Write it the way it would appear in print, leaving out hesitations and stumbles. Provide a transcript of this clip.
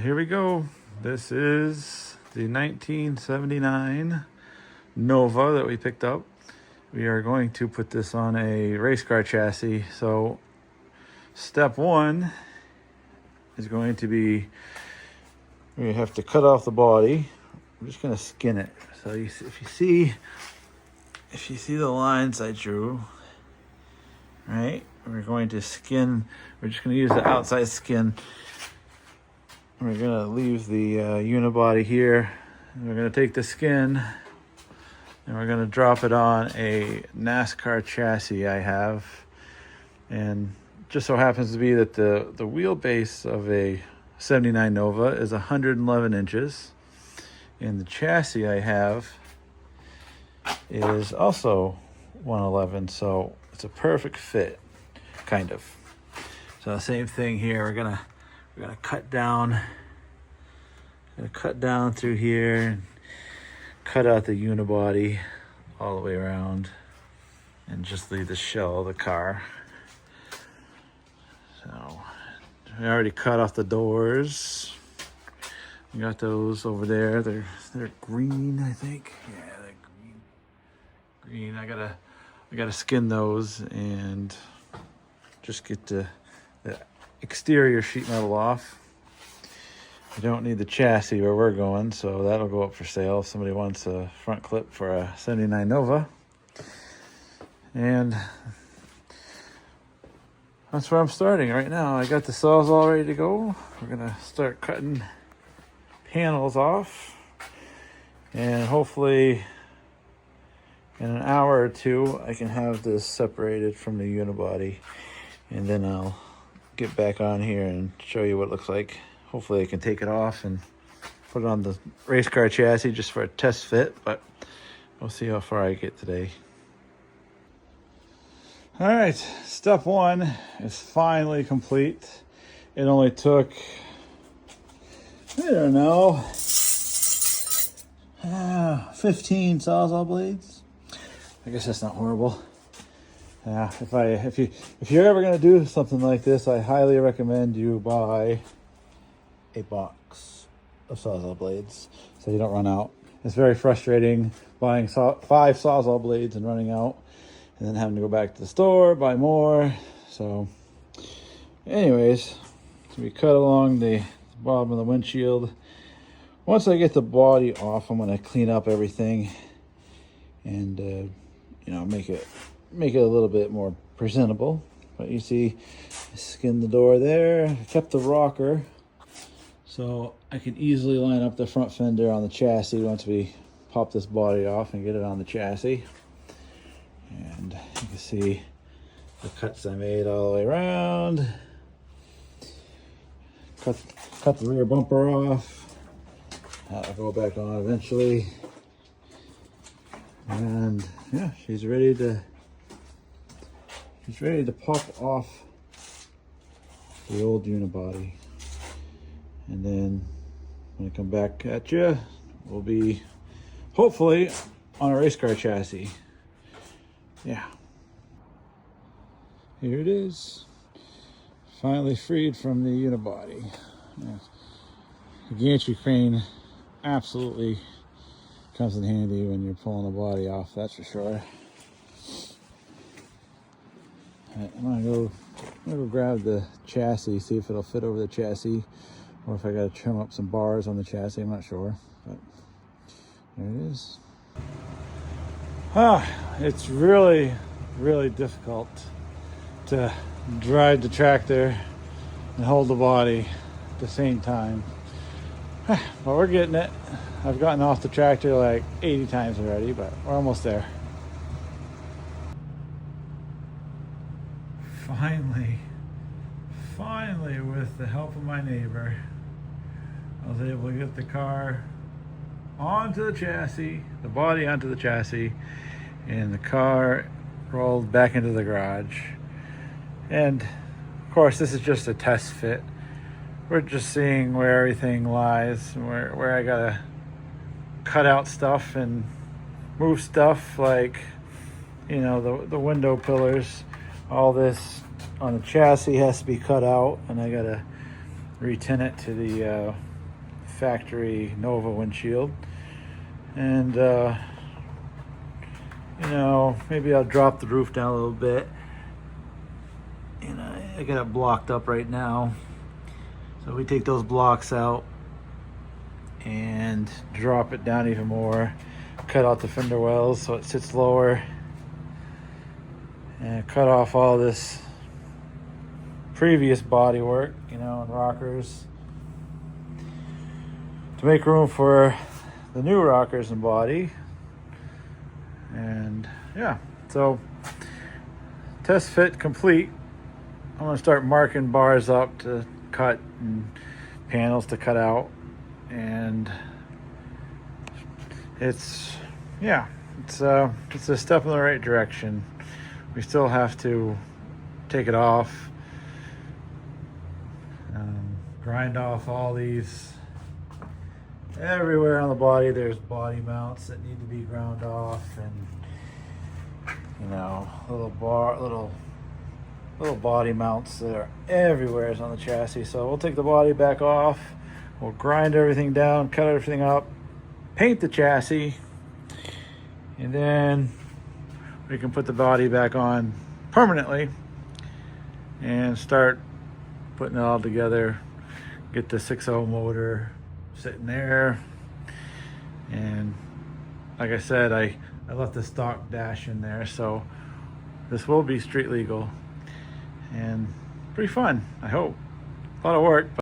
here we go. This is the 1979 Nova that we picked up. We are going to put this on a race car chassis. So step one is going to be, we have to cut off the body. I'm just going to skin it. So if you see the lines I drew, right? We're going to skin. We're just going to use the outside skin. We're going to leave the unibody here. We're going to take the skin and we're going to drop it on a Nascar chassis I have. And just so happens to be that the wheelbase of a 79 Nova is 111 inches. And the chassis I have is also 111. So it's a perfect fit, kind of. So same thing here. We're gonna cut down. Cut down through here and cut out the unibody all the way around, and just leave the shell of the car. So we already cut off the doors. We got those over there. They're green, I think. Yeah, they're green. I gotta skin those and just get the exterior sheet metal off. We don't need the chassis where we're going, so that'll go up for sale if somebody wants a front clip for a 79 Nova. And that's where I'm starting right now. I got the sawzall ready to go. We're gonna start cutting panels off, and hopefully in an hour or two I can have this separated from the unibody, and then I'll get back on here and show you what it looks like. Hopefully I can take it off and put it on the race car chassis just for a test fit, but we'll see how far I get today. All right, step one is finally complete. It only took, I don't know, 15 sawzall blades. I guess that's not horrible. Yeah, if you're ever gonna do something like this, I highly recommend you buy a box of sawzall blades so you don't run out. It's very frustrating buying 5 sawzall blades and running out, and then having to go back to the store, buy more. So anyways, so we cut along the bottom of the windshield. Once I get the body off, I'm gonna clean up everything and make it a little bit more presentable. But you see, I skinned the door there. I kept the rocker so I can easily line up the front fender on the chassis once we pop this body off and get it on the chassis. And you can see the cuts I made all the way around. Cut the rear bumper off. That'll go back on eventually. And yeah, she's ready to pop off the old unibody. And then when I come back at you, we'll be hopefully on a race car chassis. Yeah. Here it is. Finally freed from the unibody. Yeah. The gantry crane absolutely comes in handy when you're pulling the body off, that's for sure. Right, I'm gonna go grab the chassis, see if it'll fit over the chassis, or if I gotta trim up some bars on the chassis. I'm not sure, but there it is. It's really, really difficult to drive the tractor and hold the body at the same time. But we're getting it. I've gotten off the tractor like 80 times already, but we're almost there. Finally, with the help of my neighbor, I was able to get the car onto the chassis, the body onto the chassis, and the car rolled back into the garage. And of course, this is just a test fit. We're just seeing where everything lies, where I gotta cut out stuff and move stuff, like, the window pillars. All this on the chassis has to be cut out, and I gotta re-tin it to the factory Nova windshield. And you know, maybe I'll drop the roof down a little bit. You know, I got it blocked up right now. So we take those blocks out and drop it down even more. Cut out the fender wells so it sits lower. And cut off all this previous body work, you know, and rockers, to make room for the new rockers and body. And yeah, so test fit complete. I'm gonna start marking bars up to cut and panels to cut out, and it's a step in the right direction. We still have to take it off, grind off all these. Everywhere on the body there's body mounts that need to be ground off, and you know, little body mounts that are everywhere on the chassis. So we'll take the body back off, we'll grind everything down, cut everything up, paint the chassis, and then we can put the body back on permanently and start putting it all together. Get the 6.0 motor sitting there, and like I said, I left the stock dash in there, so this will be street legal and pretty fun, I hope. A lot of work, but